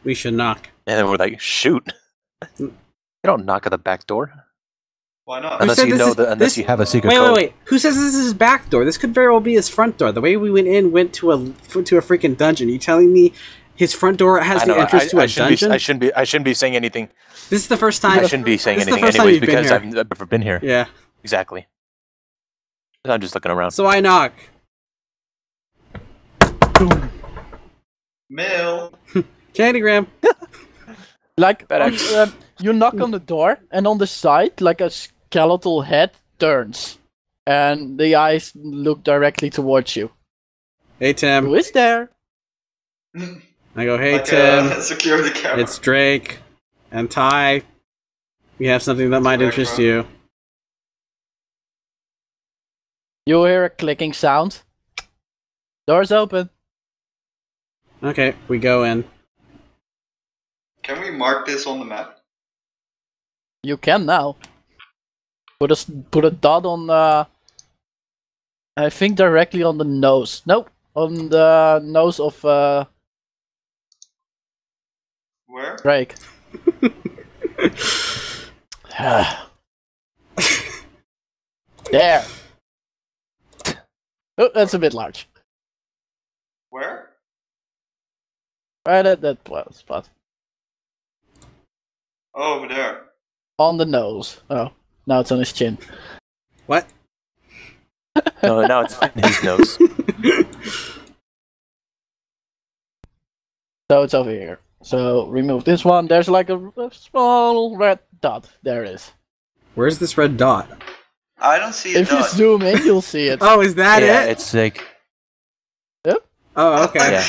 We should knock. And then we're like, shoot. You don't knock at the back door. Why not? Unless you know unless you have a secret code. Wait. Who says this is his back door? This could very well be his front door. The way we went to a freaking dungeon. You telling me his front door has the entrance to a dungeon? I shouldn't be saying anything. This is the first time. I shouldn't be saying anything anyways because I've never been here. Yeah. Exactly. I'm just looking around. So I knock. Mail. Candygram. Like, you knock on the door, and on the side, like a skeletal head turns. And the eyes look directly towards you. Hey, Tim. Who is there? I go, hey, Tim. Secure the camera. It's Drake and Ty. We have something that might interest you. You hear a clicking sound. Door's open. Okay, we go in. Can we mark this on the map? You can now. Put a dot on I think directly on the nose. Nope. On the nose of Where? Drake. There. Oh, that's a bit large. Where? Right at that spot. Oh, over there. On the nose. Oh, now it's on his chin. What? No, now it's in his nose. So it's over here. So remove this one. There's like a small red dot. There it is. Where's this red dot? I don't see it. If you zoom in, you'll see it. Oh, is that yeah, it? it's like... Yep. Oh, okay. Yeah.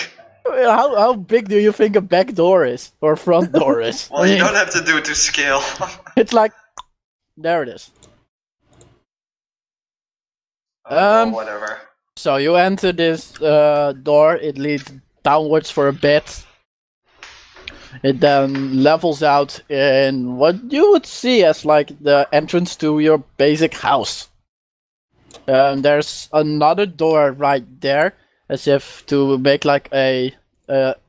How big do you think a back door is? Or front door is? Well, you don't have to do it to scale. It's like... There it is. Whatever. So you enter this door. It leads downwards for a bit. It then levels out in what you would see as like the entrance to your basic house. There's another door right there, as if to make like a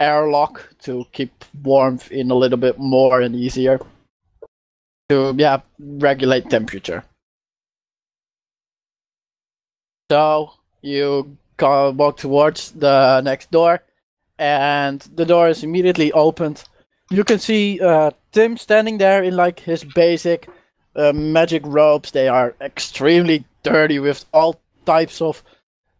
airlock to keep warmth in a little bit more and easier. To regulate temperature. So you walk towards the next door, and the door is immediately opened. You can see Tim standing there in like his basic magic robes. They are extremely dirty with all types of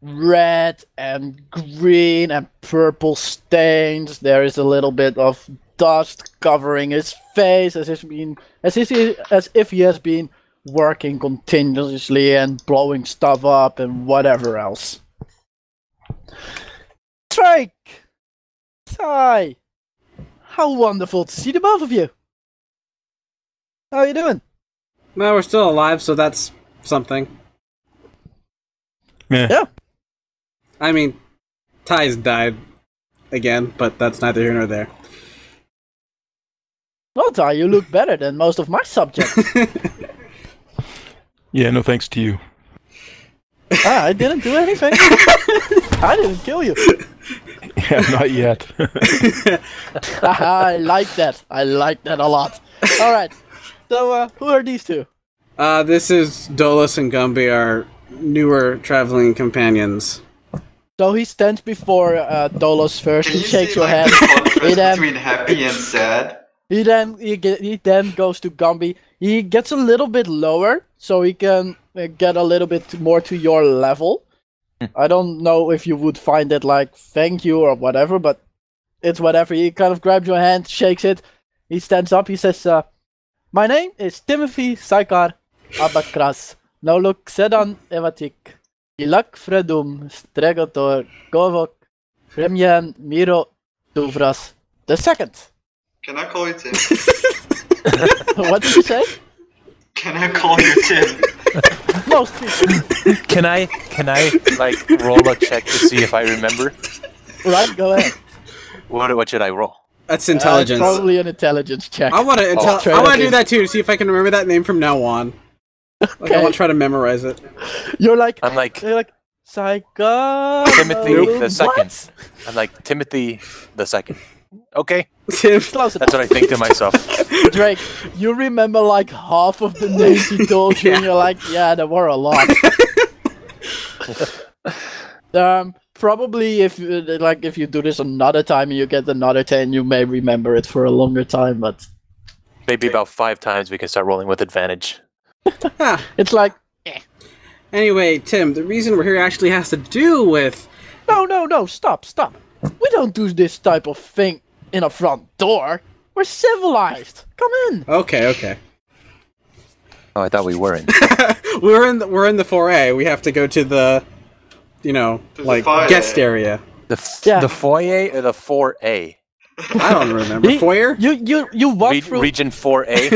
red and green and purple stains. There is a little bit of dust covering his face, as if he has been working continuously and blowing stuff up and whatever else. Drake! Hi! How wonderful to see the both of you! How are you doing? Well, we're still alive, so that's something. Yeah. I mean, Ty's died again, but that's neither here nor there. Well, Ty, you look better than most of my subjects. Yeah, no thanks to you. I didn't do anything. I didn't kill you. Yeah, not yet. I like that. I like that a lot. Alright, so who are these two? This is Dolos and Gumby, our newer traveling companions. So he stands before Dolos first. Can He you shakes see, your like, hand. the contrast He then- between happy and sad? He then goes to Gumby. He gets a little bit lower, so he can get a little bit more to your level. I don't know if you would find it like thank you or whatever, but it's whatever. He kind of grabs your hand, shakes it. He stands up. He says, "My name is Timothy Saikar Abakras. Nauluk Sedan Evatik. Ilak Fredum Stregator Govok Remyan Miro Duvras the second." Can I call you Tim? What did you say? Can I call you Tim? Most people. Can I like roll a check to see if I remember? Right, go ahead. What should I roll? That's intelligence. Probably an intelligence check. I want to Straight I up want to do in. that too, to see if I can remember that name from now on. Like, I want to try to memorize it. You're like Timothy Saika. the second. What? I'm like Timothy the second. Okay. Tim, Close That's what I think to myself. Drake, you remember like half of the names he told you, and you're like, yeah, there were a lot. Probably if you do this another time and you get another 10, you may remember it for a longer time, but Maybe about 5 times we can start rolling with advantage. it's like, anyway, Tim, the reason we're here actually has to do with... no, stop. We don't do this type of thing in a front door. We're civilized. Come in. Okay. Oh, I thought we weren't. we're in the 4A. We have to go to the, guest area. The foyer or the 4A? I don't remember. Foyer? You walk through Region 4A.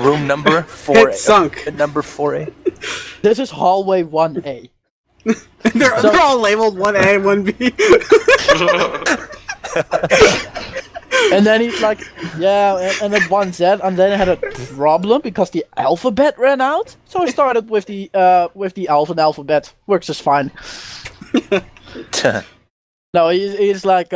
Room number 4A. It's sunk. Number 4A. This is hallway 1A. they're all labeled 1A, 1B. And then he's like, yeah, and then 1Z, and then I had a problem because the alphabet ran out. So I started with the Alphan alphabet. Works just fine. No, he's like,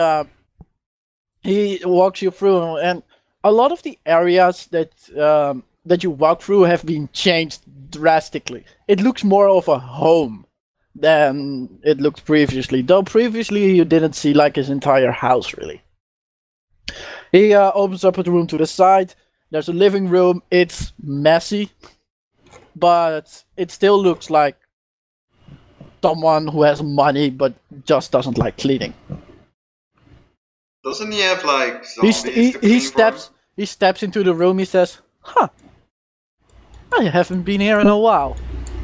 he walks you through, and a lot of the areas that you walk through have been changed drastically. It looks more of a home than it looked previously. Though previously you didn't see like his entire house really. He opens up a room to the side. There's a living room. It's messy, but it still looks like someone who has money but just doesn't like cleaning. Doesn't he have like zombies to clean He for him? steps into the room. He says, "Huh, I haven't been here in a while."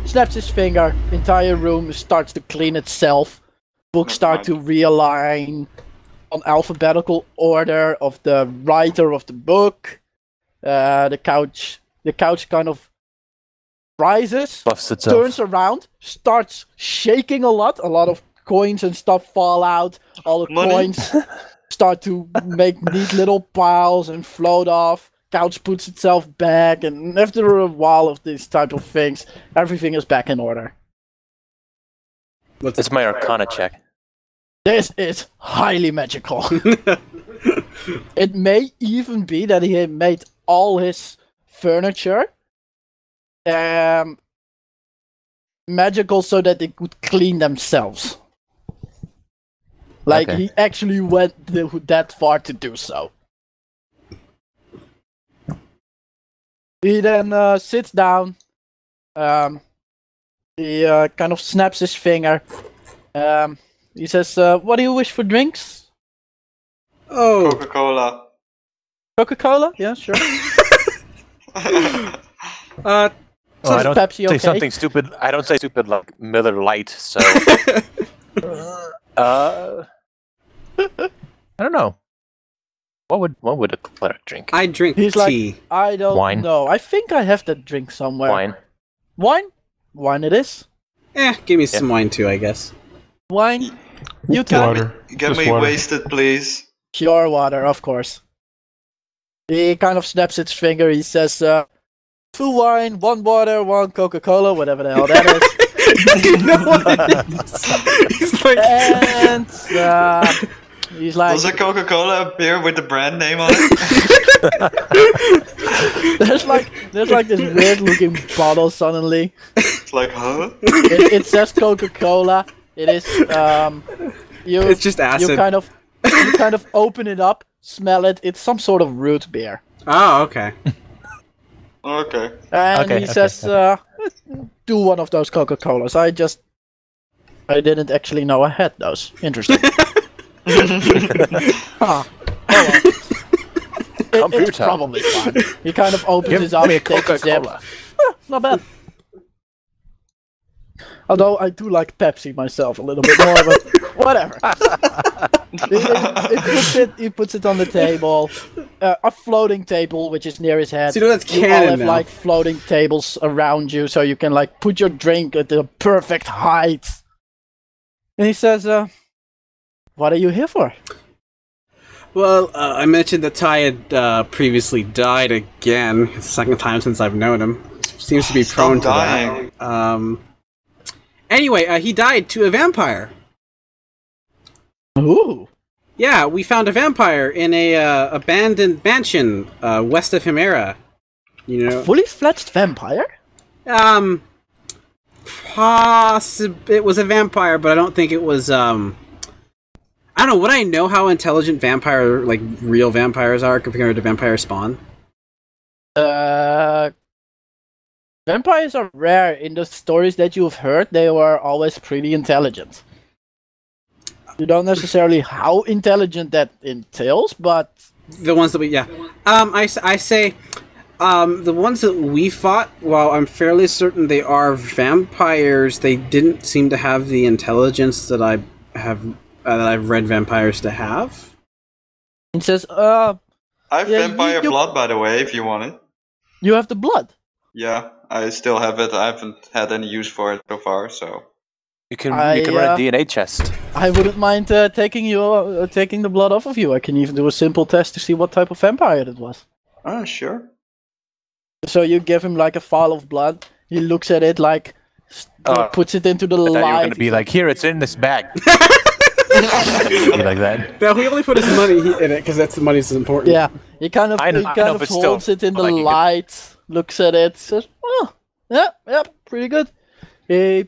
Snaps his finger. Entire room starts to clean itself. Books start to realign on alphabetical order of the writer of the book. The couch kind of rises, Buffs itself. turns around, starts shaking a lot. A lot of coins and stuff fall out. All the Money? coins start to make neat little piles and float off. Couch puts itself back, and after a while of these type of things, everything is back in order. It's my Arcana check. This is highly magical. It may even be that he had made all his furniture magical so that they could clean themselves. Like, Okay. he actually went that far to do so. He then sits down. He kind of snaps his finger. He says, what do you wish for drinks? Oh, Coca-Cola. Coca-Cola? Yeah, sure. uh, I don't Pepsi say okay? something stupid. I don't say stupid like Miller Lite, so... I don't know. What would a cleric drink? I drink He's tea. like, I don't Wine. know. I think I have that drink somewhere. Wine. Wine? Wine it is. Give me some wine too, I guess. Wine? You tell me. Water. Get Just me water. wasted, please. Pure water, of course. He kind of snaps his finger. He says, 2 wine, 1 water, 1 Coca-Cola, whatever the hell that is. You know what it is? He's like, And he's like, Does a Coca-Cola appear with the brand name on it? there's like this weird looking bottle suddenly. It's like, huh? It says Coca-Cola. It is it's just acid. you kind of open it up, smell it. It's some sort of root beer. Oh, okay. Okay. And Okay, he okay, says, do one of those Coca-Colas. I didn't actually know I had those. Interesting. Oh well. It's Computer. probably fine. He kind of opens Give his up, me a takes a sip. Coca-Cola. Not bad. Although I do like Pepsi myself a little bit more, but whatever. He puts it on the table. A floating table, which is near his head. So you know that's You all canon have now. like floating tables around you, so you can like put your drink at the perfect height. And he says, what are you here for? Well, I mentioned that Ty had previously died again. It's the second time since I've known him. Seems to be Stop prone to dying. that. Anyway, he died to a vampire. Ooh. Yeah, we found a vampire in a abandoned mansion west of Himera. You know, Fully fledged vampire? it was a vampire, but I don't think it was. I don't know. Would I know how intelligent real vampires are compared to vampire spawn? Vampires are rare. In the stories that you've heard, they were always pretty intelligent. You don't necessarily how intelligent that entails, but the ones that I say, the ones that we fought. While I'm fairly certain they are vampires, they didn't seem to have the intelligence that I have that I've read vampires to have. it says, I have vampire blood, by the way, if you want it. You have the blood. Yeah, I still have it. I haven't had any use for it so far, so... You can run a DNA test. I wouldn't mind taking the blood off of you. I can even do a simple test to see what type of vampire it was. Ah, sure. So you give him like a vial of blood. He looks at it puts it into the light. You're going to be like, here, it's in this bag. Like that. No, we only put his money in it because that's the money that's important. Yeah, he kind of holds it in the light, looks at it, says, "Oh, yeah, pretty good." He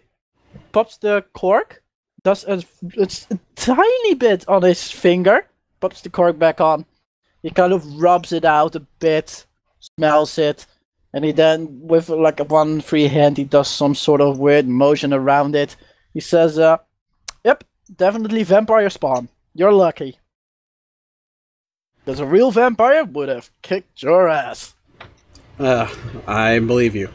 pops the cork, does it's a tiny bit on his finger, pops the cork back on. He kind of rubs it out a bit, smells it, and he then, with like one free hand, he does some sort of weird motion around it. He says, "Yep. Definitely vampire spawn. You're lucky. Because a real vampire would have kicked your ass." I believe you.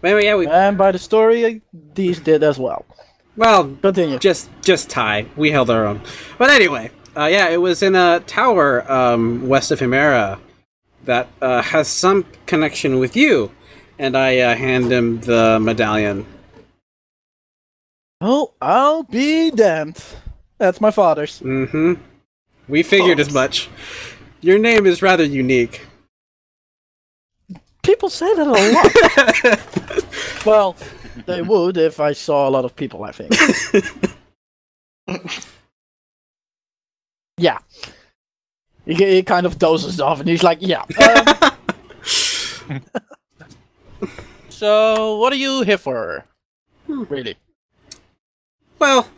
But anyway, And by the story, these did as well. Well, continue. Just Ty. We held our own. But anyway, it was in a tower west of Himera that has some connection with you. And I hand him the medallion. Oh, I'll be damned. That's my father's. Mm-hmm. We figured as much. Your name is rather unique. People say that a lot. Well, they would if I saw a lot of people, I think. Yeah. He kind of dozes off and he's like, yeah. So, what are you here for? Really? Well,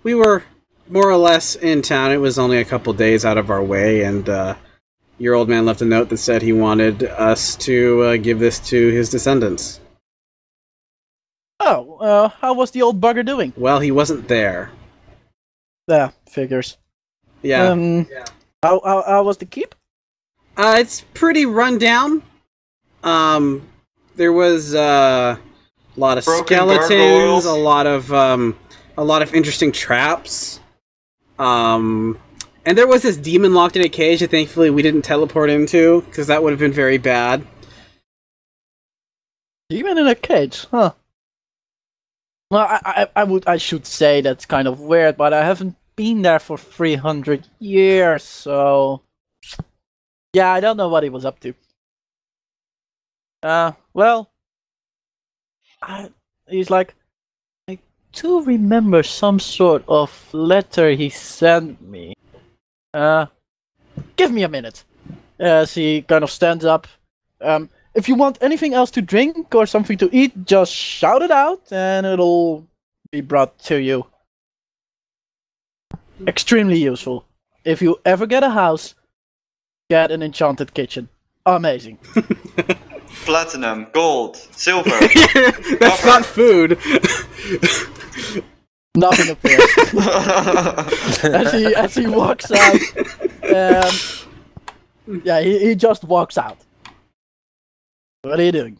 we were more or less in town. It was only a couple days out of our way, and your old man left a note that said he wanted us to give this to his descendants. Oh, how was the old bugger doing? Well, he wasn't there. Yeah, figures. Yeah. How was the keep? It's pretty run down. There was a lot of skeletons, a lot of interesting traps. And there was this demon locked in a cage that thankfully we didn't teleport into, because that would have been very bad. Demon in a cage, huh? Well, I should say that's kind of weird, but I haven't been there for 300 years, so... Yeah, I don't know what he was up to. Well... He's like... I do remember some sort of letter he sent me. Give me a minute. As he kind of stands up. If you want anything else to drink or something to eat, just shout it out and it'll be brought to you. Extremely useful. If you ever get a house, get an enchanted kitchen. Amazing. Platinum, gold, silver. That's not food. Nothing appears. as he walks out. Yeah, he just walks out. What are you doing?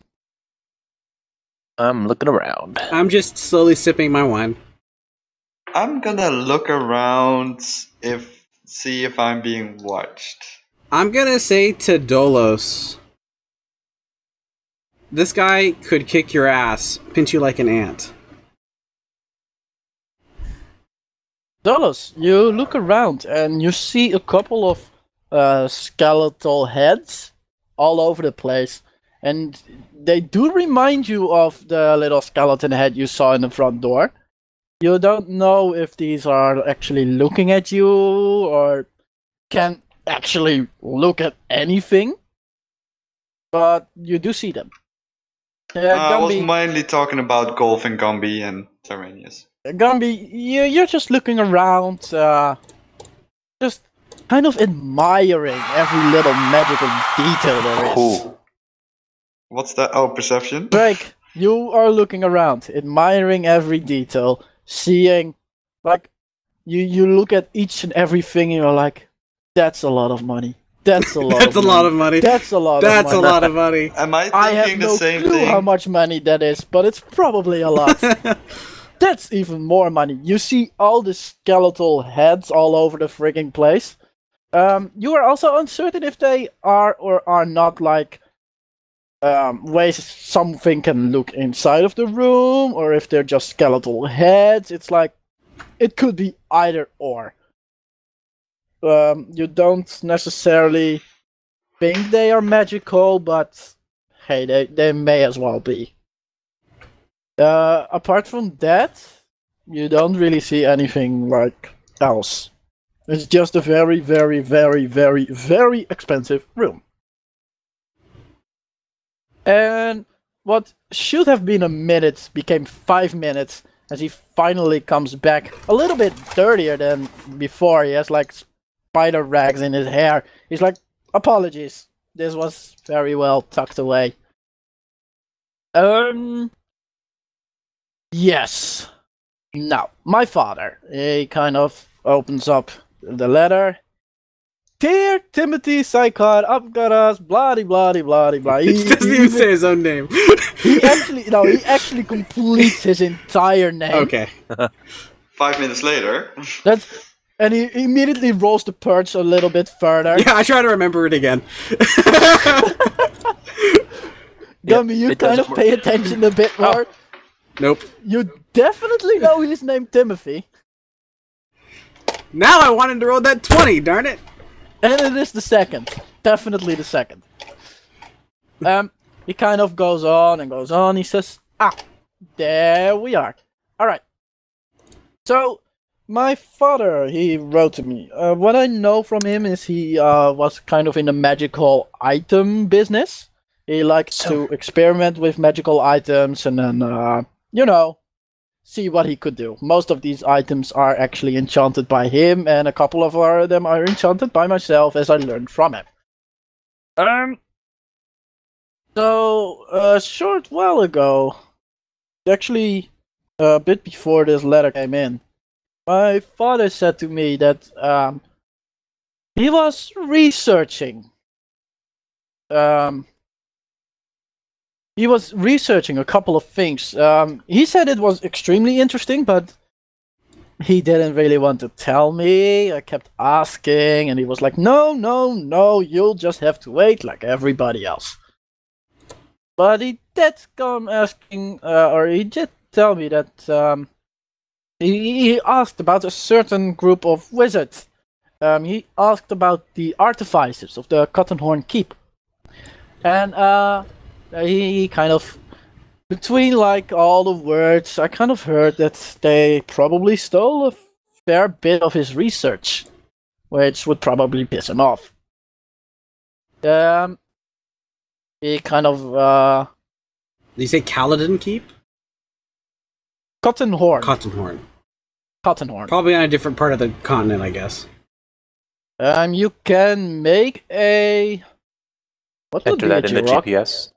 I'm looking around. I'm just slowly sipping my wine. I'm gonna look around, see if I'm being watched. I'm gonna say to Dolos, this guy could kick your ass, pinch you like an ant. Dolos, you look around and you see a couple of skeletal heads all over the place. And they do remind you of the little skeleton head you saw in the front door. You don't know if these are actually looking at you or can actually look at anything, but you do see them. I was Gumby, mainly talking about Golf and Gumby and Tyraneus. Gumby, you're just looking around, just kind of admiring every little magical detail there is. Cool. What's that? Oh, perception? Drake, you are looking around, admiring every detail, seeing, like, you look at each and everything and you're like, that's a lot of money. That's a lot That's a lot of money. That's a lot That's of money. a lot of money. Am I I have thinking the no same clue thing? how much money that is, but it's probably a lot. That's even more money. You see all the skeletal heads all over the frigging place. You are also uncertain if they are or are not like ways something can look inside of the room, or if they're just skeletal heads. It's like it could be either or. You don't necessarily think they are magical, but hey, they may as well be. Apart from that, you don't really see anything like else. It's just a very, very, very, very, very expensive room. And what should have been a minute became 5 minutes as he finally comes back a little bit dirtier than before. He has like spider rags in his hair. He's like, apologies. This was very well tucked away. Yes. Now, my father, he kind of opens up the letter. Dear Timothy Sykard, Upgaras, blah blah blah blah. He doesn't even say his own name. He actually completes his entire name. Okay. 5 minutes later. And he immediately rolls the perch a little bit further. Yeah, I try to remember it again. Gumby, you kind of pay attention a bit more. Nope. You definitely know his name, Timothy. Now I wanted to roll that 20, darn it. And it is the second. Definitely the second. He kind of goes on and goes on. He says, there we are. Alright. So, my father, he wrote to me. What I know from him is he was kind of in the magical item business. He likes to experiment with magical items and then, see what he could do. Most of these items are actually enchanted by him, and a couple of them are enchanted by myself, as I learned from him. So, a short while ago, actually a bit before this letter came in, my father said to me that he was researching. He was researching a couple of things. He said it was extremely interesting, but he didn't really want to tell me. I kept asking, and he was like, no, you'll just have to wait like everybody else. But he did come asking, or he did tell me that he asked about a certain group of wizards. He asked about the artificers of the Cottonhorn Keep. And he kind of, between like all the words, I kind of heard that they probably stole a fair bit of his research, which would probably piss him off. He kind of, Did you say Caledon Keep? Cottonhorn. Cottonhorn. Probably on a different part of the continent, I guess. You can make a... What would Enter that in the GPS.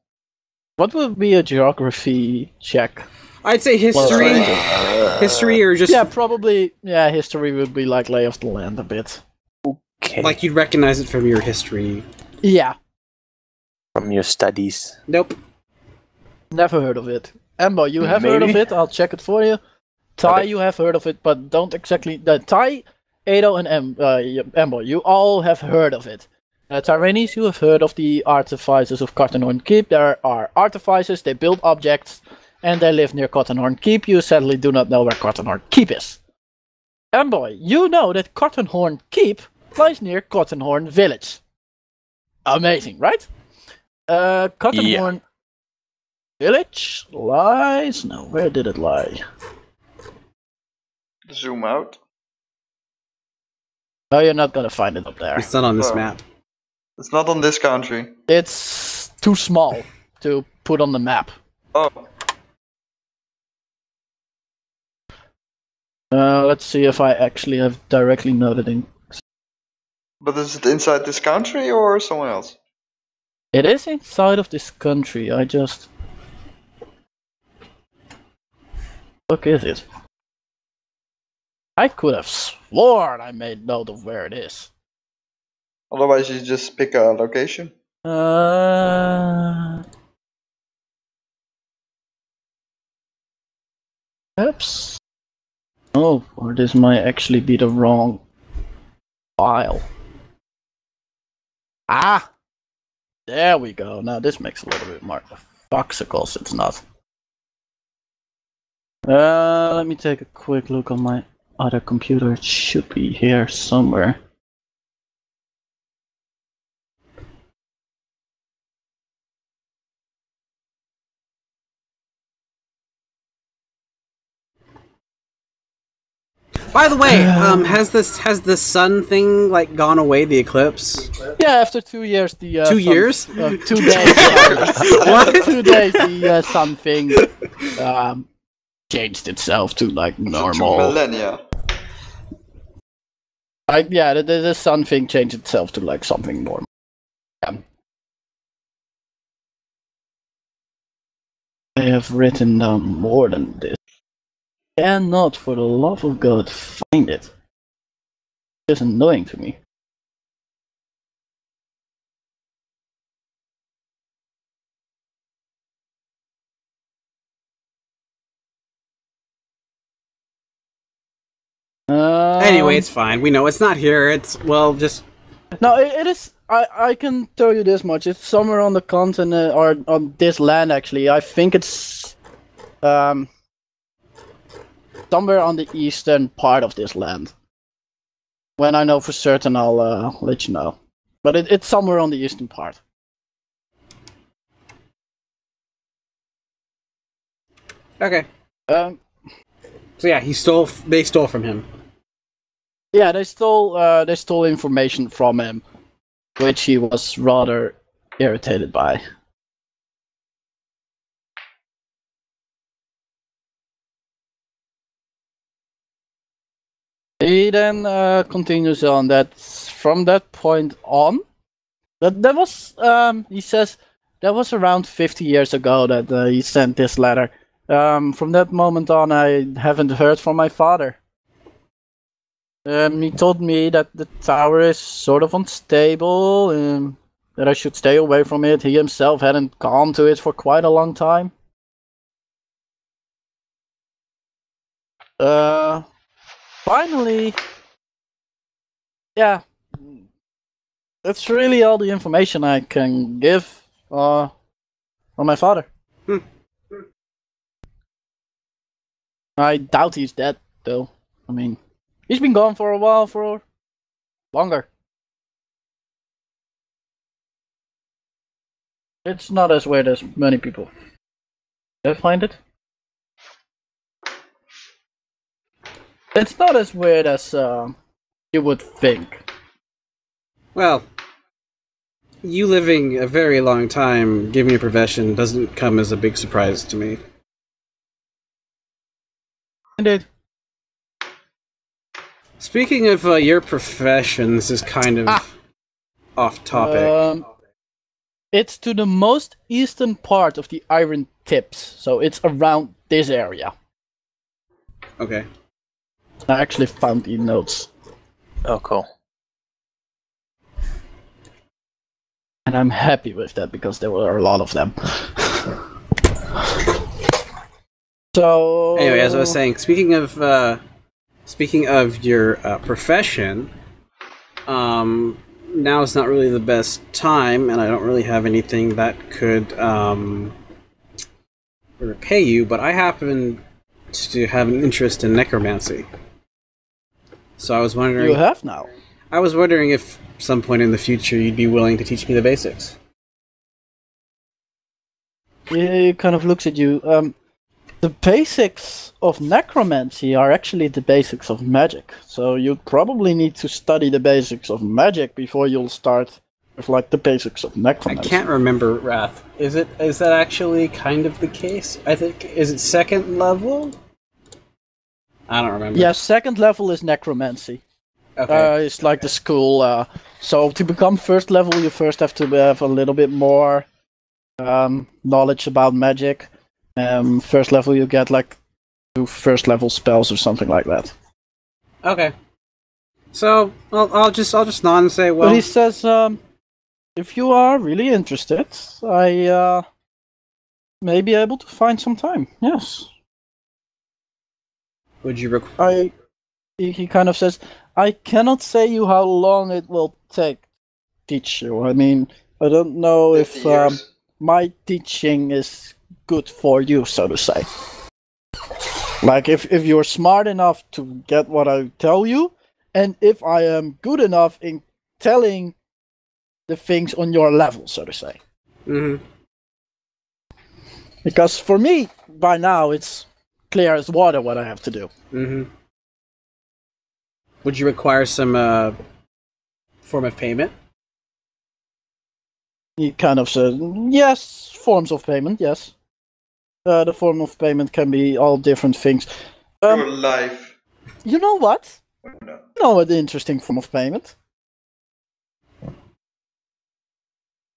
What would be a geography check? I'd say history. History or just... Yeah, probably... Yeah, history would be like lay of the land a bit. Okay. Like you'd recognize it from your history. Yeah. From your studies. Nope. Never heard of it. Embo, you have heard of it? I'll check it for you. Ty, you have heard of it, but don't exactly... Ty, Edo, and Embo, you all have heard of it. Tyraneus, you have heard of the artificers of Cottonhorn Keep. There are artificers, they build objects, and they live near Cottonhorn Keep. You sadly do not know where Cottonhorn Keep is. Emboy, you know that Cottonhorn Keep lies near Cottonhorn Village. Amazing, right? Cottonhorn Village lies... No, where did it lie? zoom out. No, you're not gonna find it up there. It's not on this Oh. map. It's not on this country. It's too small to put on the map. Oh, Let's see if I actually have directly noted in. but is it inside this country or somewhere else? It is inside of this country. I just. Look, is it? I could have sworn I made note of where it is. Otherwise, you just pick a location. Perhaps. Oh, or this might actually be the wrong file. Ah! There we go. Now this makes a little bit more foxicles. It's not. Let me take a quick look on my other computer. It should be here somewhere. By the way, has the sun thing like gone away? The eclipse? Yeah, after 2 years, the 2 years? 2 days. What? 2 days, the sun thing changed itself to like normal. Millennia. Yeah, the sun thing changed itself to like something normal. Yeah. I have written down more than this. Cannot, for the love of God, find it. It's annoying to me. Anyway, it's fine. We know it's not here. It's, well, just... No, it is. I can tell you this much. It's somewhere on the continent or on this land. Actually, I think it's somewhere on the eastern part of this land. When I know for certain, I'll let you know. But it's somewhere on the eastern part. Okay. Um. So yeah, they stole from him. Yeah, they stole information from him, which he was rather irritated by. He then continues on that from that point on, that was he says that was around 50 years ago that he sent this letter. From that moment on, I haven't heard from my father. He told me that the tower is sort of unstable, that I should stay away from it. He himself hadn't gone to it for quite a long time. Finally, yeah, that's really all the information I can give on my father. I doubt he's dead, though. I mean, he's been gone for a while, for longer. It's not as weird as many people find it. It's not as weird as you would think. Well, you living a very long time, given your profession, doesn't come as a big surprise to me. Indeed. Speaking of your profession, this is kind of off topic. It's to the most eastern part of the Iron Tips, so it's around this area. Okay. I actually found the notes. Oh, cool. And I'm happy with that because there were a lot of them. So Anyway, as I was saying, speaking of your profession, now is not really the best time, and I don't really have anything that could repay you. But I happen to have an interest in necromancy, so I was wondering. you have now. I was wondering if some point in the future you'd be willing to teach me the basics. He kind of looks at you. The basics of necromancy are actually the basics of magic. So you probably need to study the basics of magic before you'll start with like the basics of I necromancy. can't remember, Wrath. Is that actually kind of the case? I think, is it second level? I don't remember. Yeah, second level is necromancy. Okay. It's like the school. So to become first level, you first have to have a little bit more knowledge about magic. First level, you get like 2 first level spells or something like that. Okay. So I'll just nod and say, well. But he says, if you are really interested, I may be able to find some time. Yes. Would you require? He kind of says, I cannot say you how long it will take to teach you. I mean, I don't know if 50 years. my teaching is good for you, so to say. Like, if you're smart enough to get what I tell you, and if I am good enough in telling the things on your level, so to say. Mm-hmm. Because for me, by now, it's clear as water what I have to do. Mm-hmm. Would you require some form of payment? He kind of says, yes, forms of payment, yes. The form of payment can be all different things. Your life. You know what? No. You know an interesting form of payment?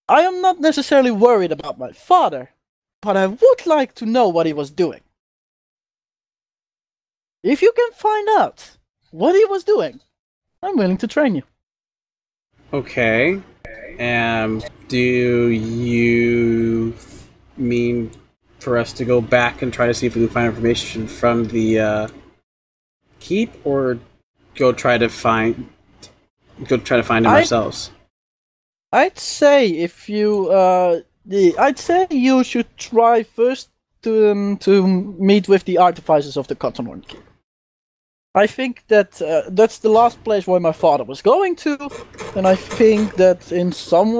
I am not necessarily worried about my father, but I would like to know what he was doing. If you can find out what he was doing, I'm willing to train you. Okay. Do you mean for us to go back and try to see if we can find information from the keep, or go try to find him ourselves? I'd say if you I'd say you should try first to meet with the artificers of the Cottonhorn Keep. I think that that's the last place where my father was going to, and I think that in some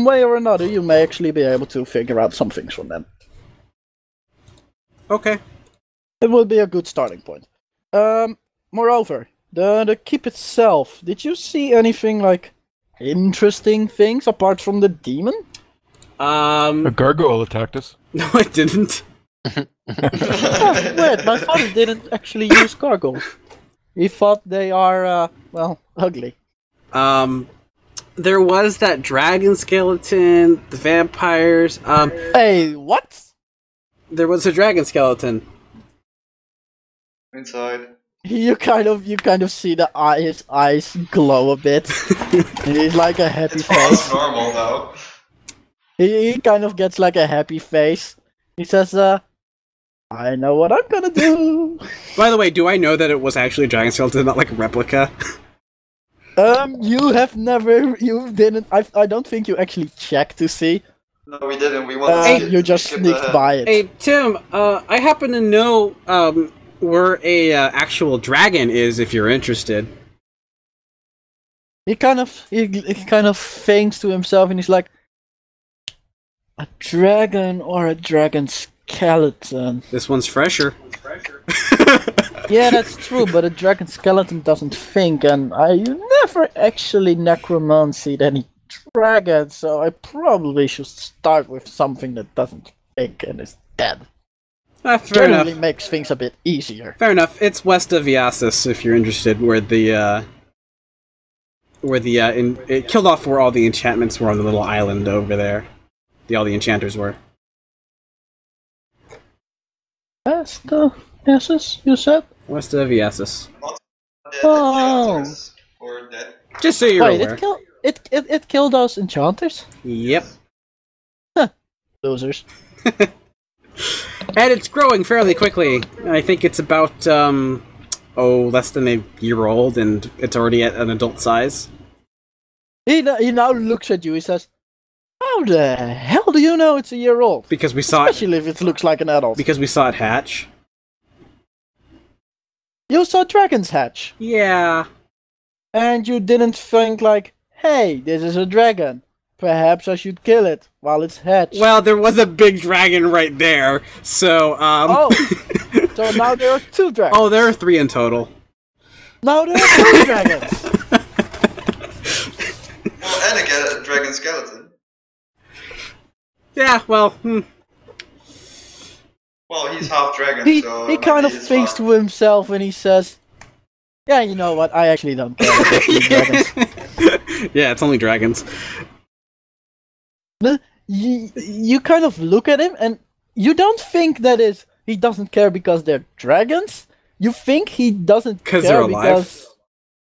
way or another, you may actually be able to figure out some things from them. Okay. It will be a good starting point. Moreover, the keep itself, did you see anything like interesting things apart from the demon? A gargoyle attacked us. No, I didn't. Oh, wait, my father didn't actually use gargoyles. He thought they are, ugly. There was that dragon skeleton, the vampires. Hey, what? There was a dragon skeleton. Inside. You kind of see his eyes glow a bit. And he's like a happy It's face. normal though. He kind of gets like a happy face. He says, I know what I'm gonna do. By the way, do I know that it was actually a dragon skeleton, not like a replica? You didn't. I don't think you actually checked to see. No, we didn't. We wanted to You just skip sneaked ahead. by it. Hey, Tim, I happen to know where a actual dragon is, if you're interested. He kind of thinks to himself, and he's like, a dragon or a dragon skeleton? This one's fresher. Yeah, that's true, but a dragon skeleton doesn't think, and I never actually necromancied any dragon, so I probably should start with something that doesn't think and is dead. Fair Generally enough. makes things a bit easier. Fair enough. It's west of Yasis, if you're interested, it killed off where all the enchantments were on the little island over there. All the enchanters were. That's the Essus, you said? West of Yasis. Dead Oh. enchanters or dead. Just so you're Wait, aware. it killed those enchanters? Yep. Losers. And it's growing fairly quickly. I think it's about, less than a year old, and it's already at an adult size. He now looks at you, he says, how the hell do you know it's a year old? Because we saw it. Especially if it looks like an adult. Because we saw it hatch. You saw dragons hatch, Yeah. and you didn't think like, hey, this is a dragon. perhaps I should kill it while it's hatched. Well, there was a big dragon right there, so, Oh! So now there are 2 dragons. Oh, there are 3 in total. Now there are 3 dragons! Well, and a dragon skeleton. Yeah, well, Well, he's half dragon, He so... kind of maybe it's thinks fine. to himself and he says, yeah, you know what, I actually don't care about these dragons. Yeah, it's only dragons. You kind of look at him and you don't think that he doesn't care because they're dragons. You think he doesn't care they're alive? because...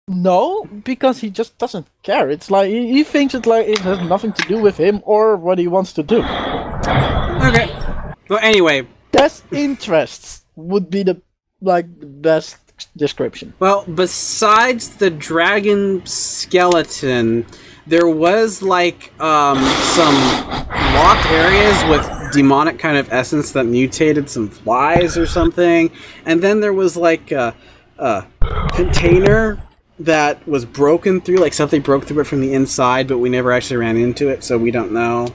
No, because he just doesn't care. It's like, he thinks it has nothing to do with him or what he wants to do. Okay. Well, anyway. Best interests would be the best description. Well, besides the dragon skeleton, there was like some locked areas with demonic kind of essence that mutated some flies or something, and then there was like a container that was broken through, like something broke through it from the inside, but we never actually ran into it, so we don't know.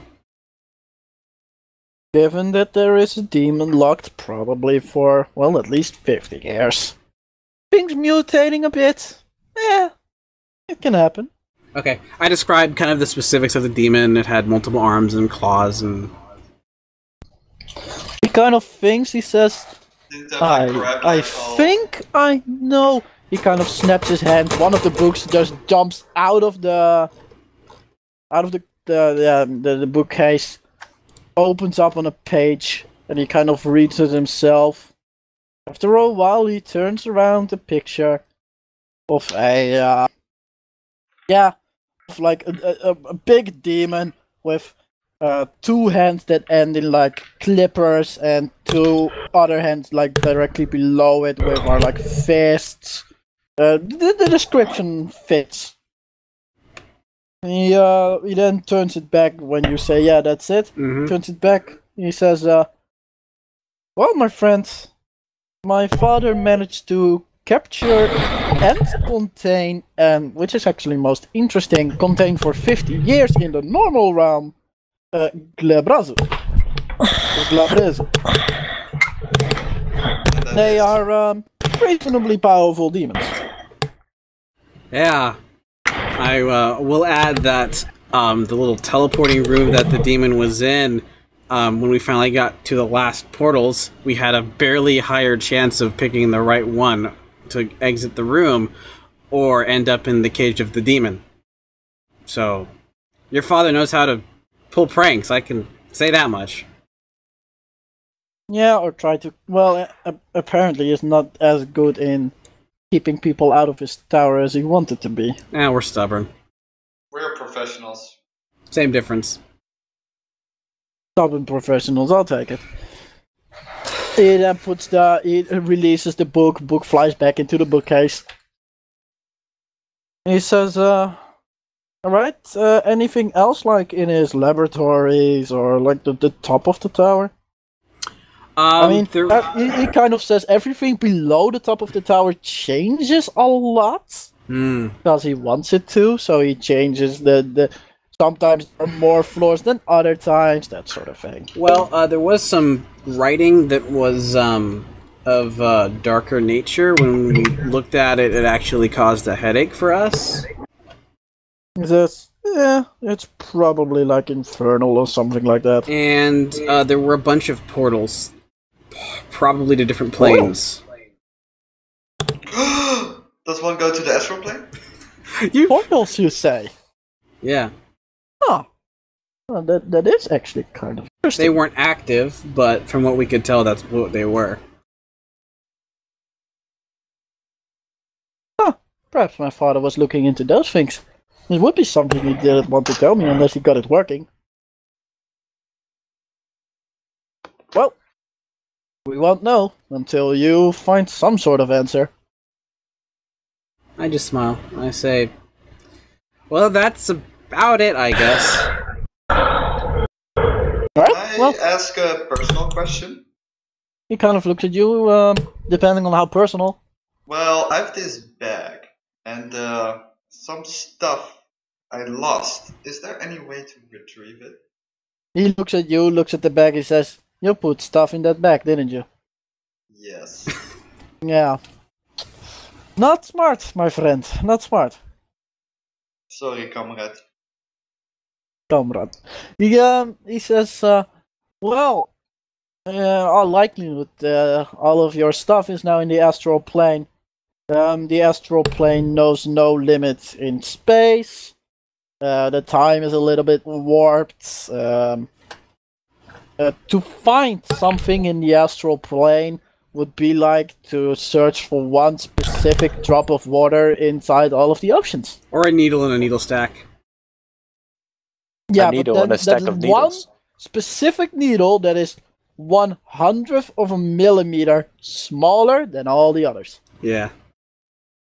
Given that there is a demon locked probably for, well, at least 50 years. Things mutating a bit. Yeah, it can happen. Okay, I described kind of the specifics of the demon. It had multiple arms and claws and... He kind of thinks, he says, I think I know. He kind of snaps his hand. One of the books just jumps out of the bookcase, opens up on a page, and he kind of reads it himself. After a while, he turns around the picture of a big demon with 2 hands that end in like clippers and 2 other hands like directly below it with are like fists. The description fits. He then turns it back when you say, yeah, that's it. Mm-hmm. Turns it back. He says, well, my friend, my father managed to capture and contain, and which is actually most interesting, contain for 50 years in the normal realm, Glabrazu. They are reasonably powerful demons. Yeah. I will add that the little teleporting room that the demon was in, when we finally got to the last portals, we had a barely higher chance of picking the right one to exit the room or end up in the cage of the demon. So, your father knows how to pull pranks, I can say that much. Yeah, or try to... Well, apparently he's not as good in keeping people out of his tower as he wanted to be. Yeah, we're stubborn. We're professionals. Same difference. Stubborn professionals, I'll take it. He then he releases the book flies back into the bookcase. He says, alright, anything else like in his laboratories or like the top of the tower? I mean, he kind of says everything below the top of the tower changes a lot. Because he wants it to, so he changes the sometimes there are more floors than other times, that sort of thing. Well, there was some writing that was of darker nature. When we looked at it, it actually caused a headache for us. He says, yeah, it's probably like infernal or something like that. And there were a bunch of portals, probably to different planes. Does one go to the astral plane? Portals, you say? Yeah. Oh. Well, that is actually kind of interesting. They weren't active, but from what we could tell, that's what they were. Huh. Perhaps my father was looking into those things. It would be something he didn't want to tell me unless he got it working. Well, we won't know until you find some sort of answer. I just smile. I say, well, that's about it, I guess. Alright, Can I ask a personal question? He kind of looks at you, depending on how personal. Well, I have this bag, and some stuff I lost. Is there any way to retrieve it? He looks at you, looks at the bag, he says, "You put stuff in that bag, didn't you?" Yes. Yeah. Not smart, my friend. Not smart. Sorry, comrade. Comrade. He says, well, all likelihood, all of your stuff is now in the astral plane. The astral plane knows no limit in space. The time is a little bit warped. To find something in the astral plane would be like to search for one specific drop of water inside all of the oceans. Or a needle in a needle stack. Yeah, a needle but and a stack of needles. One specific needle that is 1/100th of a millimeter smaller than all the others. Yeah.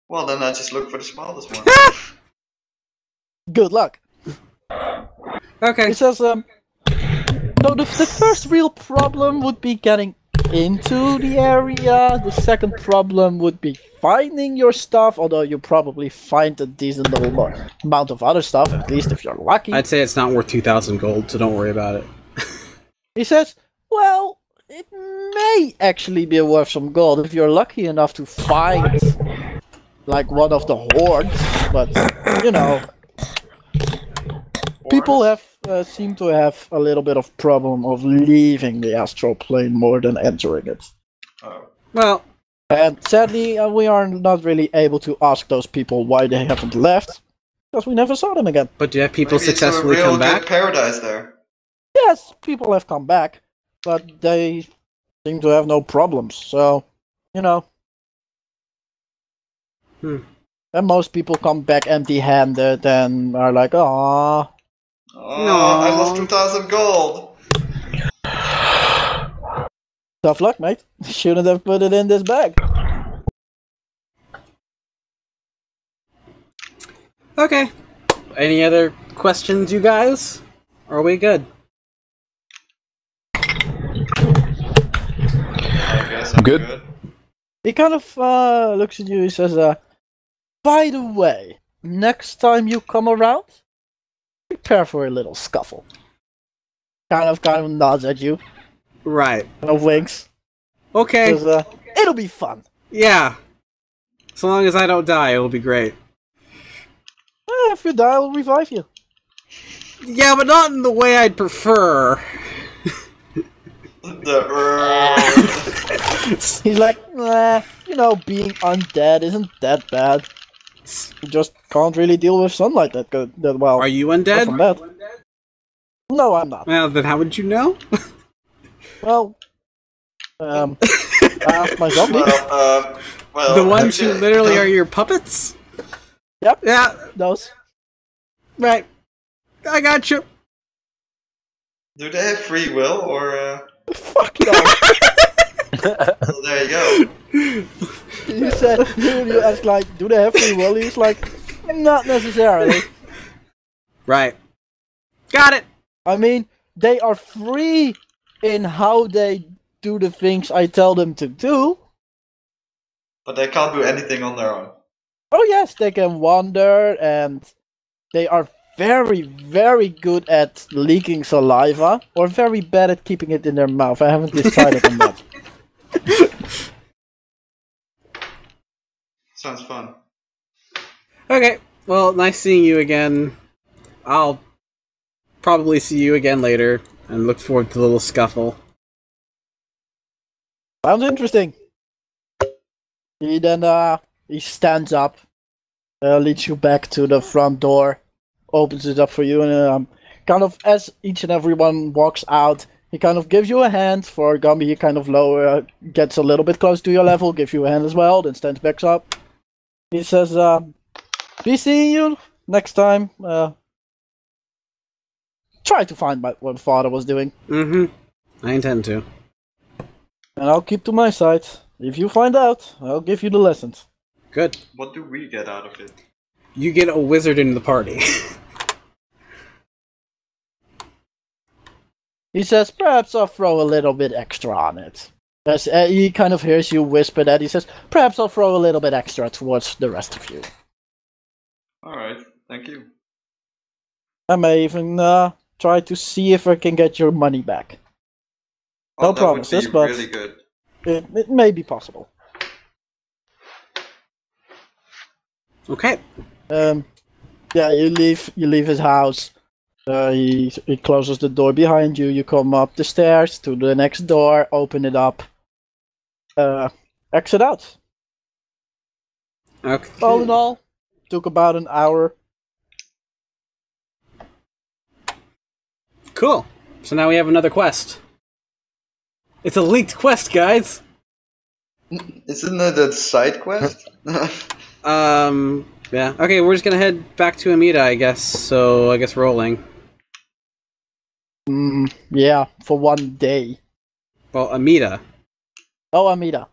Well, then I just look for the smallest one. Good luck. Okay. He says, so the first real problem would be getting into the area. The second problem would be finding your stuff, although you probably find a decent little amount of other stuff, at least if you're lucky. I'd say it's not worth 2,000 gold, so don't worry about it. He says, well, it may actually be worth some gold if you're lucky enough to find like one of the hordes, but you know, people have seem to have a little bit of problem of leaving the astral plane more than entering it. Oh. Well, and sadly, we are not really able to ask those people why they haven't left, because we never saw them again. but do you have people Maybe successfully it's a real come back? good paradise there. Yes, people have come back, but they seem to have no problems, so, you know. And most people come back empty-handed and are like, "Aww." Oh, No. I lost 2,000 gold. Tough luck, mate. Shouldn't have put it in this bag. Okay. Any other questions, you guys? Or are we good? I guess I'm Good. good. He kind of looks at you, he says, by the way, next time you come around, prepare for a little scuffle. Kind of nods at you, Right. kind of winks. Okay. Says, it'll be fun. Yeah. So long as I don't die, it'll be great. If you die, I'll revive you. Yeah, but not in the way I'd prefer. He's like, you know, being undead isn't that bad. You just can't really deal with sunlight that well. Are you apart undead? from that. No, I'm not. Well, then how would you know? Well, I asked my zombie. Well, The ones who okay. literally are your puppets? Yep, Yeah, those. right. I got you. Do they have free will, or? Fuck no. Well, there you go. You said, you asked like, do they have free will? He's like, not necessarily. Right. Got it. I mean, they are free in how they do the things I tell them to do. But they can't do anything on their own. Oh yes, they can wander, and they are very, very good at leaking saliva, or very bad at keeping it in their mouth. I haven't decided on that. Sounds fun. Okay. Well, nice seeing you again. I'll probably see you again later, and look forward to the little scuffle. Sounds interesting. He then he stands up, leads you back to the front door, opens it up for you, and kind of as each and everyone walks out, he kind of gives you a hand. For Gumby, he kind of gets a little bit close to your level, gives you a hand as well, then stands back up. He says, "Be seeing you next time. Try to find what Father was doing, Mm-hmm. I intend to. and I'll keep to my side. If you find out, I'll give you the lessons." Good. What do we get out of it? You get a wizard into the party. He says, "Perhaps I'll throw a little bit extra on it." As he kind of hears you whisper that, he says, "Perhaps I'll throw a little bit extra towards the rest of you." Alright, thank you. I may even try to see if I can get your money back. No that would promises, be but really good. it may be possible. Okay. Yeah, you leave his house. He closes the door behind you. You come up the stairs to the next door, open it up, exit out. Okay. All in all, took about an hour. Cool. So now we have another quest. It's a leaked quest, guys. Isn't it a side quest? Yeah. Okay, we're just gonna head back to Amida, I guess. So, I guess rolling. Yeah, for one day. Well, Amida. Oh, Amida.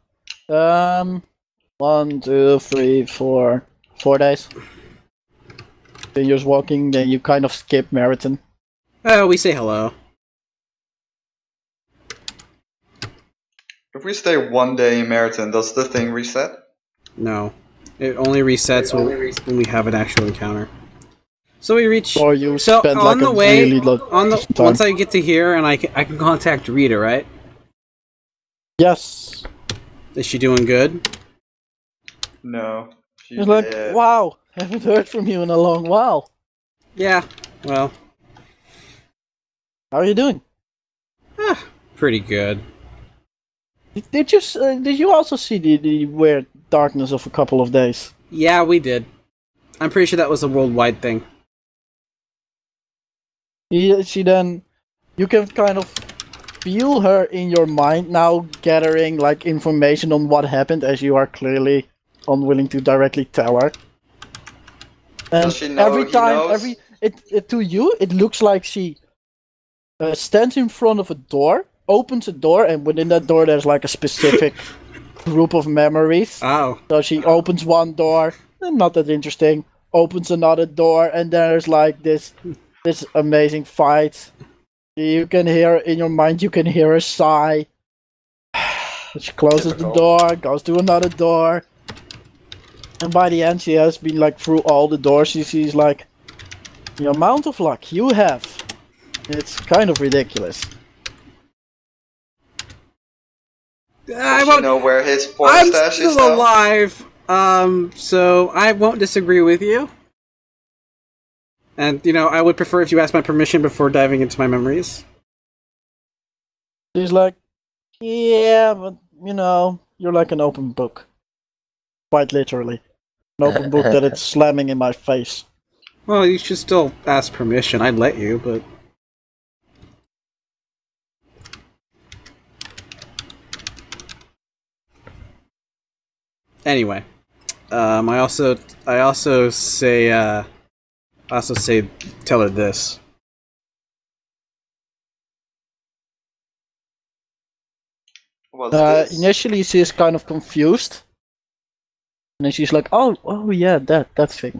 1, 2, 3, 4 days. Then you're just walking, then you kind of skip Meriton. Oh, we say hello. If we stay one day in Meriton, does the thing reset? No. It only resets when we have an actual encounter. So we reach. Or you So spend on like the a way, really on the time. once I get to here and I can contact Rita, right? Yes. Is she doing good? No. It's like, wow, haven't heard from you in a long while. Yeah. Well. How are you doing? Pretty good. Did you also see the weird darkness of a couple of days? Yeah, we did. I'm pretty sure that was a worldwide thing. She then, you can kind of feel her in your mind now, gathering like information on what happened, as you are clearly unwilling to directly tell her. And Does she know every he time, knows? to you, it looks like she stands in front of a door, opens a door, and within that door there's like a specific group of memories. Oh. So she opens one door, not that interesting, opens another door, and there's like this amazing fight. You can hear, in your mind, you can hear a sigh. She closes Typical. the door, goes to another door. And by the end, she has been like through all the doors. She sees like the amount of luck you have. It's kind of ridiculous. I Does she won't. know where his porn I'm stash is still now? alive. So I won't disagree with you. And I would prefer if you asked my permission before diving into my memories. She's like, yeah, but you're like an open book. Quite literally. An open book that it's slamming in my face. Well, you should still ask permission. I'd let you, but. Anyway, I also say tell her this. What's this? Initially, she is kind of confused, and then she's like, "Oh yeah, that thing.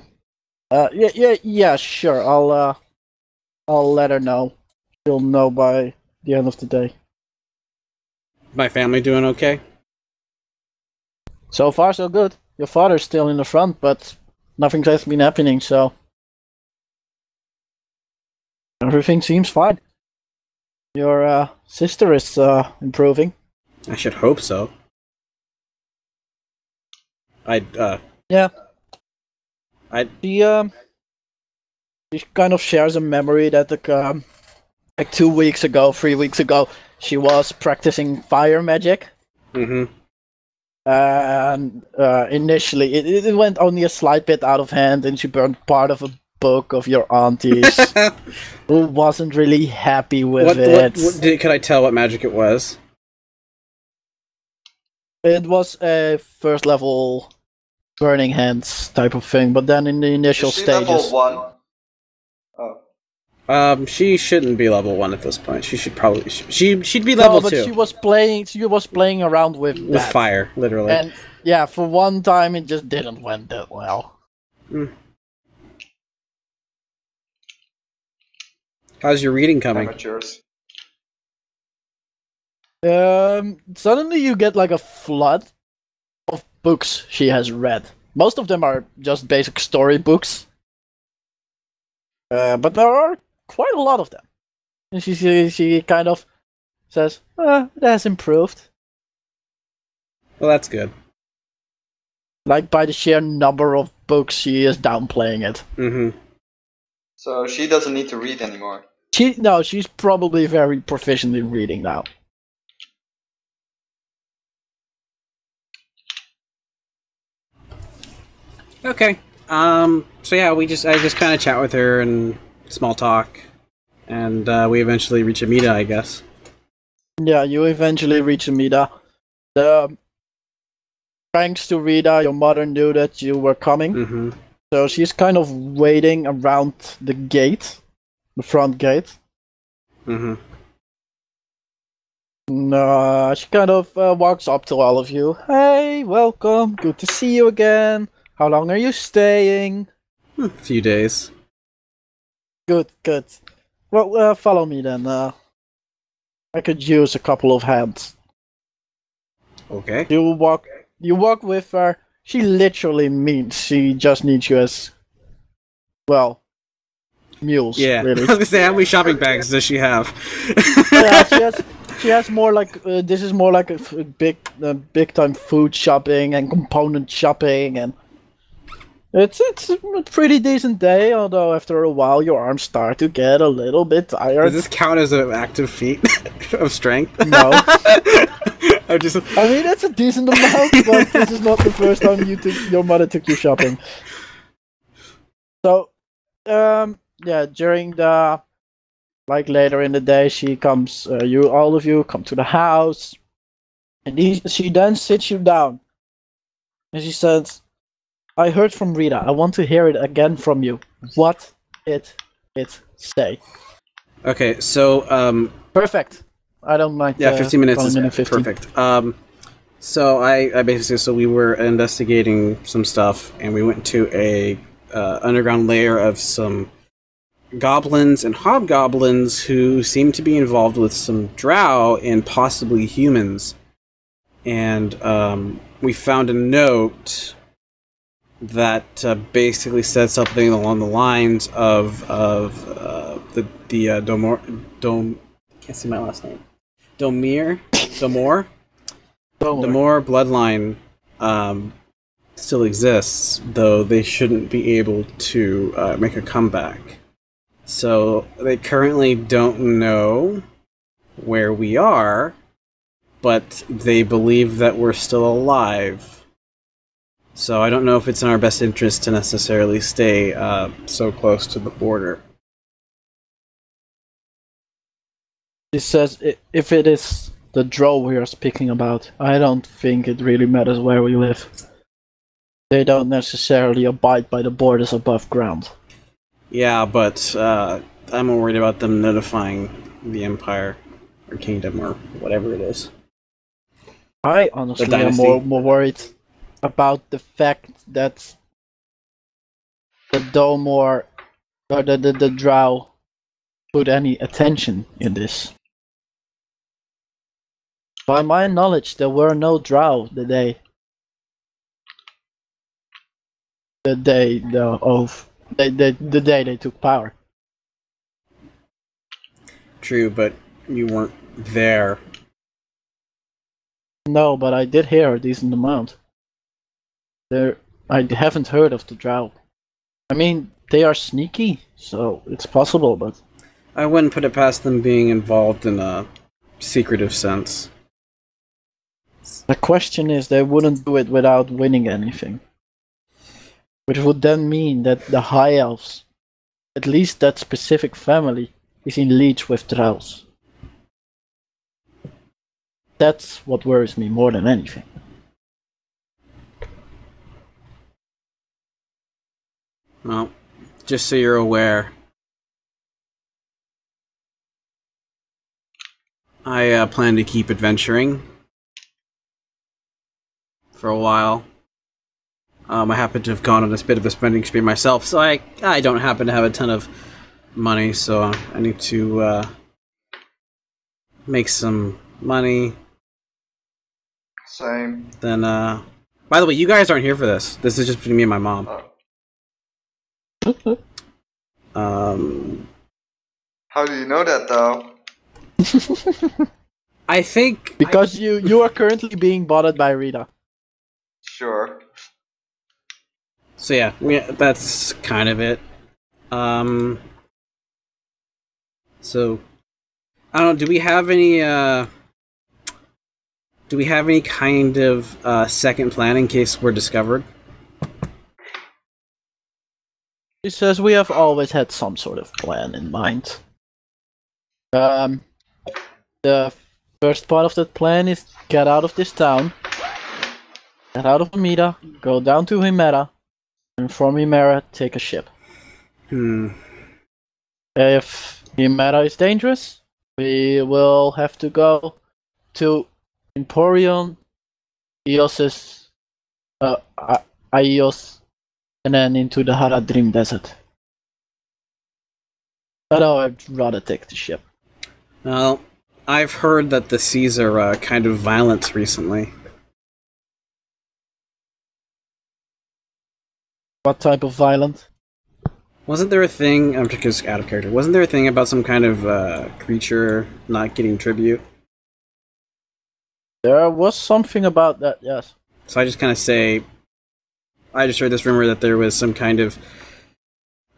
Yeah, sure. I'll let her know. She'll know by the end of the day. My family doing okay? So far, so good. Your father's still in the front, but nothing has been happening, so everything seems fine. Your sister is improving. I should hope so. Yeah. She kind of shares a memory that like 2 weeks ago, 3 weeks ago, she was practicing fire magic. Mm-hmm. And initially, it went only a slight bit out of hand, and she burned part of a book of your auntie's, who wasn't really happy with it. Could I tell what magic it was? It was a first level burning hands type of thing, but then in the initial Is she stages. level 1? Oh. She shouldn't be level 1 at this point. She should probably she'd be level 2. She was playing around with that. Fire, literally. And yeah, for one time it just didn't went that well. How's your reading coming? Amateurs. Suddenly you get like a flood of books she has read. Most of them are just basic story books. But there are quite a lot of them. And she kind of says, it has improved. Well, that's good. Like, by the sheer number of books, she is downplaying it. Mm-hmm. So she doesn't need to read anymore. She's probably very proficient in reading now. Okay. So yeah, I just kind of chat with her and small talk, and we eventually reach Amita, I guess. Yeah, you eventually reach Amita. Thanks to Rita, your mother knew that you were coming. Mm-hmm. So she's kind of waiting around the gate, the front gate. Mm-hmm. She kind of walks up to all of you. Hey, welcome. Good to see you again. How long are you staying? A few days. Good. Well, follow me then. I could use a couple of hands. Okay. You walk with her. She literally means she just needs you as, well, mules. Yeah. Really. I was gonna say, how many shopping bags does she have? Yeah, she has more like this is more like a big time food shopping and component shopping, and it's a pretty decent day. Although after a while your arms start to get a little bit tired. Does this count as an active feat of strength? No. I mean, it's a decent amount, but this is not the first time your mother took you shopping. So, yeah, during the later in the day, she comes. All of you come to the house, and she then sits you down, and she says, "I heard from Rita. I want to hear it again from you. What did it say?" Okay, so perfect. I don't mind. Yeah, 15 minutes is 15. perfect. So I basically, we were investigating some stuff, and we went to a underground lair of some goblins and hobgoblins who seem to be involved with some drow and possibly humans. And we found a note that basically said something along the lines of the can't see my last name. Domore bloodline still exists, though they shouldn't be able to make a comeback. So they currently don't know where we are, but they believe that we're still alive. So I don't know if it's in our best interest to necessarily stay so close to the border. She says, if it is the drow we are speaking about, I don't think it really matters where we live. They don't necessarily abide by the borders above ground. Yeah, but I'm more worried about them notifying the Empire, or Kingdom, or whatever it is. I honestly am more worried about the fact that the Domor, or the drow, put any attention in this. By my knowledge, there were no drow the day they took power. True, but you weren't there. No, but I did hear a decent amount. I haven't heard of the drow. I mean, they are sneaky, so it's possible, but I wouldn't put it past them being involved in a secretive sense. The question is, they wouldn't do it without winning anything. Which would then mean that the High Elves, at least that specific family, is in league with Drows. That's what worries me more than anything. Well, just so you're aware, I plan to keep adventuring for a while. I happen to have gone on a bit of a spending spree myself, so I don't happen to have a ton of money, so I need to make some money. Same. Then, by the way, you guys aren't here for this. This is just between me and my mom. How do you know that, though? I think Because you are currently being botted by Rita. Sure. so. Yeah, that's kind of it. So I don't know. Do we have any kind of second plan in case we're discovered? He says we have always had some sort of plan in mind. The first part of that plan is get out of this town, get out of Amida, go down to Himera, and from Himera take a ship. If Himera is dangerous, we will have to go to Emporion, Ios's, Aios, and then into the Haradrim Desert. Although I'd rather take the ship. Well, I've heard that the seas are kind of violent recently. What type of violent? Wasn't there a thing? I'm just out of character. Wasn't there a thing about some kind of creature not getting tribute? There was something about that, yes. So I just kind of say, I just heard this rumor that there was some kind of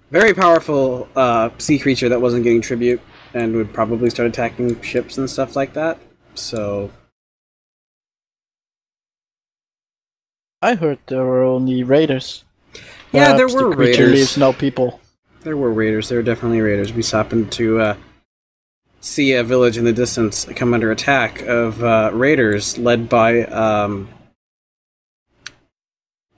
very powerful sea creature that wasn't getting tribute and would probably start attacking ships and stuff like that. So I heard there were only raiders. yeah, Perhaps there were the creature raiders. leaves no people. There were raiders. There were definitely raiders. We happened to see a village in the distance come under attack of raiders led by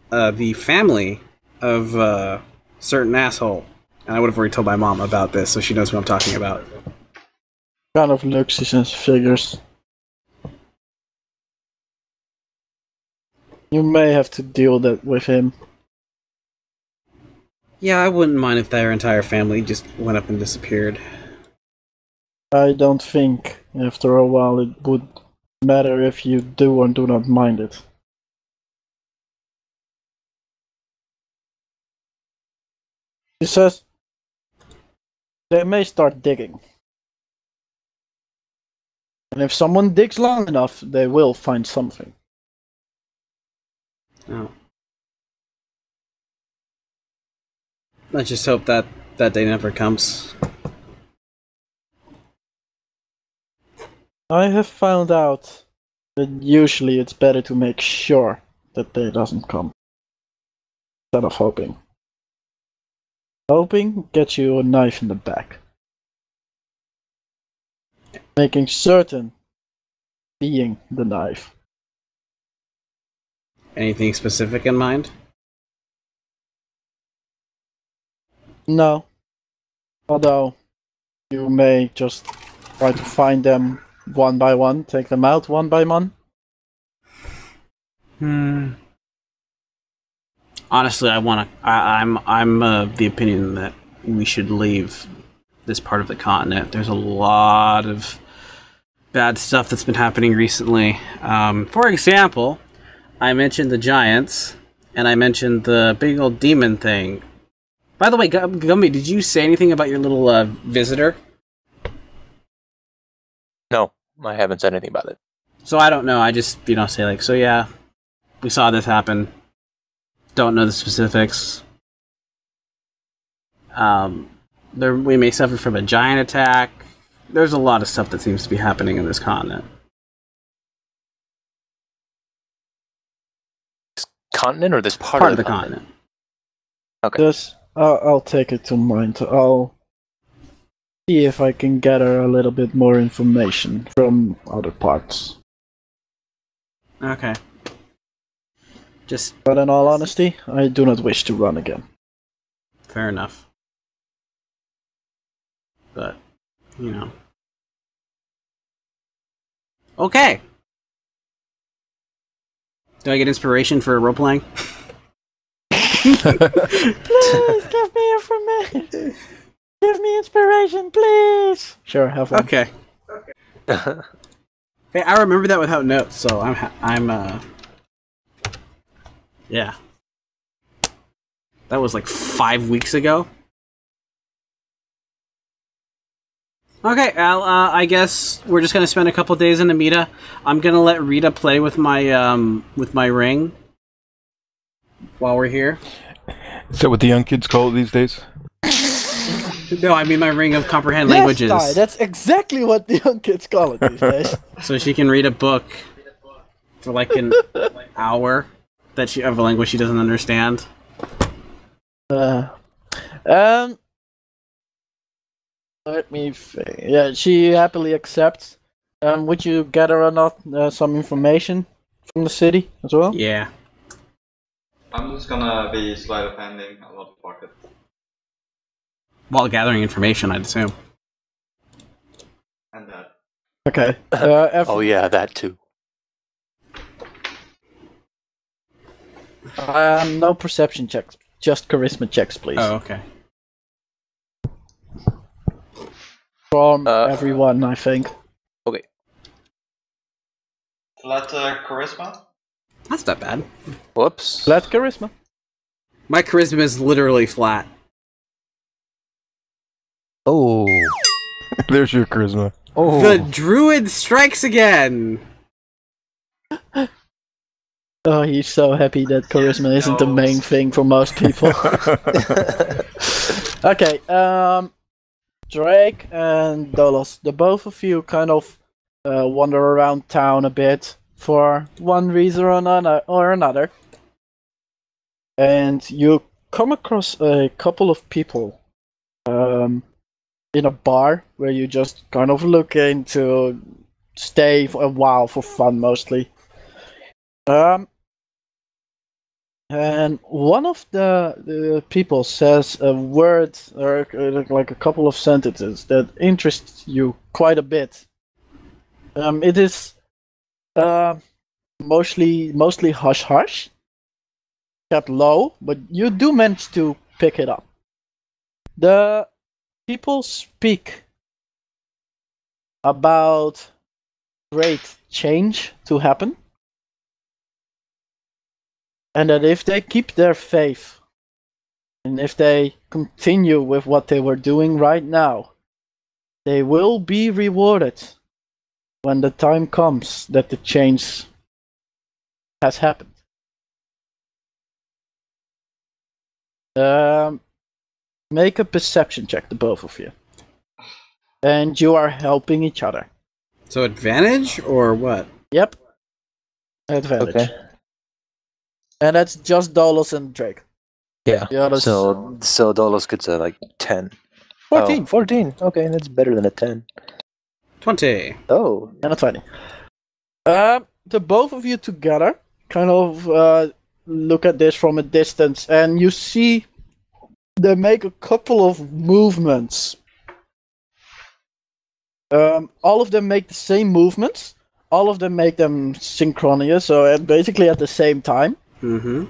the family of a certain asshole. And I would have already told my mom about this, so she knows who I'm talking about. Kind of looks and figures. You may have to deal that with him. Yeah, I wouldn't mind if their entire family just went up and disappeared. I don't think, after a while, it would matter if you do or do not mind it. He says they may start digging. And if someone digs long enough, they will find something. Oh. Let's just hope that that day never comes. I have found out that usually it's better to make sure that day doesn't come, instead of hoping. Hoping gets you a knife in the back. Making certain being the knife. Anything specific in mind? No. Although, you may just try to find them one by one, take them out one by one. Honestly, I'm the opinion that we should leave this part of the continent. There's a lot of bad stuff that's been happening recently. For example, I mentioned the giants, and I mentioned the big old demon thing. By the way, Gumby, did you say anything about your little visitor? No, I haven't said anything about it. So I don't know. I just, say like, so yeah, we saw this happen. Don't know the specifics. We may suffer from a giant attack. There's a lot of stuff that seems to be happening in this continent. This continent or this part Part of the continent? Okay. Just, I'll take it to mind. I'll see if I can gather a little bit more information from other parts. Okay. But in all honesty, I do not wish to run again. Fair enough. But, Okay! Do I get inspiration for role-playing? Please give me information. Give me inspiration, please. Sure, have one. Okay. Hey, I remember that without notes, so yeah. That was like 5 weeks ago. Okay, Al. I guess we're just gonna spend a couple days in Amita. I'm gonna let Rita play with my ring while we're here. Is that what the young kids call it these days? No, I mean my ring of comprehend Yes, languages. Ty, that's exactly what the young kids call it these days. So she can read a book for like an hour of a language she doesn't understand. Let me think. Yeah, she happily accepts. Would you gather or not some information from the city as well? Yeah. I'm just gonna be sleight of handing a lot of pocket. While gathering information, I'd assume. And that. Okay. Oh yeah, that too. No perception checks, just charisma checks, please. Oh, okay. From everyone, I think. Okay. Flat charisma? That's not bad. Whoops. Flat charisma. My charisma is literally flat. Oh. There's your charisma. Oh. The druid strikes again! Oh, he's so happy that charisma isn't the main thing for most people. Okay, Drake and Dolos, the both of you kind of wander around town a bit for one reason or another. And you come across a couple of people in a bar where you just kind of looking to stay for a while for fun mostly. And one of the people says a word or like a couple of sentences that interests you quite a bit. It is mostly hush hush, kept low, but you do manage to pick it up. The people speak about great change to happen. And that if they keep their faith, and if they continue with what they were doing right now, they will be rewarded when the time comes that the change has happened. Make a perception check, the both of you. And you are helping each other. So advantage, or what? Yep. Advantage. Okay. And that's just Dolos and Drake. Yeah. The others... So Dolos gets a like 10. 14. Oh, 14. Okay, that's better than a 10. 20. Oh. And a 20. The both of you together kind of look at this from a distance, and you see they make a couple of movements. All of them make the same movements. All of them make them synchronous, so basically at the same time. Mm-hmm.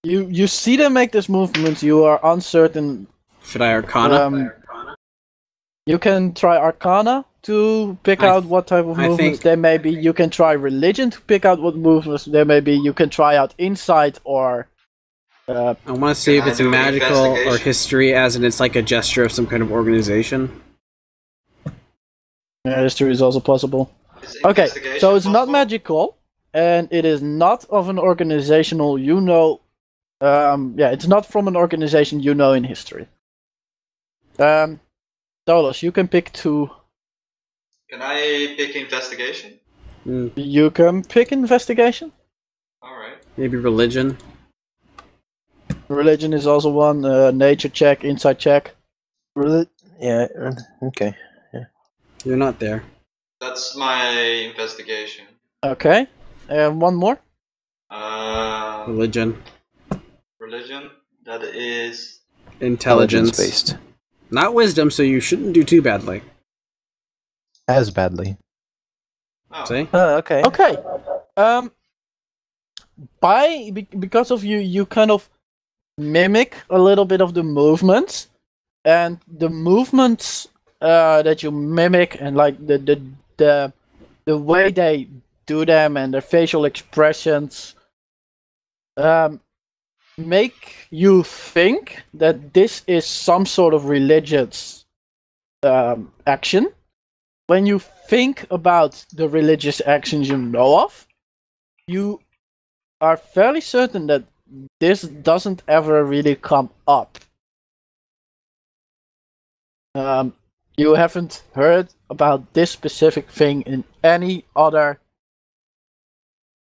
You see them make this movement. You are uncertain. Should I Arcana? You can try Arcana to pick out what type of movements there may be. You can try Religion to pick out what movements there may be. You can try out Insight or... I want to see if it's magical or history, as in it's like a gesture of some kind of organization. Yeah, history is also possible. Okay, so it's not magical, and it is not of an organizational, it's not from an organization you know in history. Dolos, you can pick 2. Can I pick investigation? You can pick investigation. Alright. Maybe religion. Religion is also one. Nature check, insight check. Yeah, okay. Yeah. You're not there. That's my investigation. Okay. And one more. Religion. Religion. That is... Intelligence. Based. Not wisdom, so you shouldn't do too badly. As badly. Oh. See? Okay. Okay. Because of you kind of mimic a little bit of the movements, and the movements that you mimic, and like the way they do them and their facial expressions, make you think that this is some sort of religious action. When you think about the religious actions you know of, you are fairly certain that this doesn't ever really come up. You haven't heard about this specific thing in any other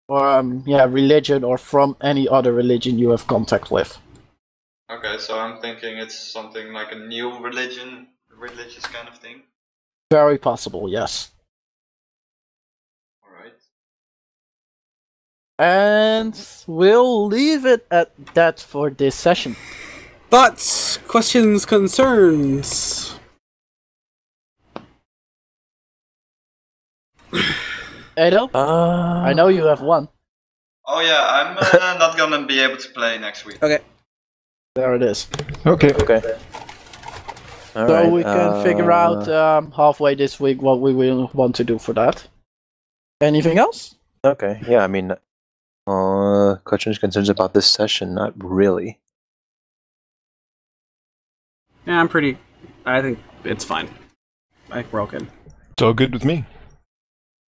religion or from any other religion you have contact with. Okay, so I'm thinking it's something like a new religious kind of thing. Very possible, yes. Alright. And we'll leave it at that for this session. Thoughts, questions, concerns? Edo, I know you have one. Oh yeah, I'm not gonna be able to play next week. Okay. There it is. Okay. Okay. All So right, we can figure out halfway this week what we will want to do for that. Anything else? Okay. Yeah. I mean, questions, concerns about this session? Not really. Yeah, I think it's fine. I think we're all good. It's all good with me.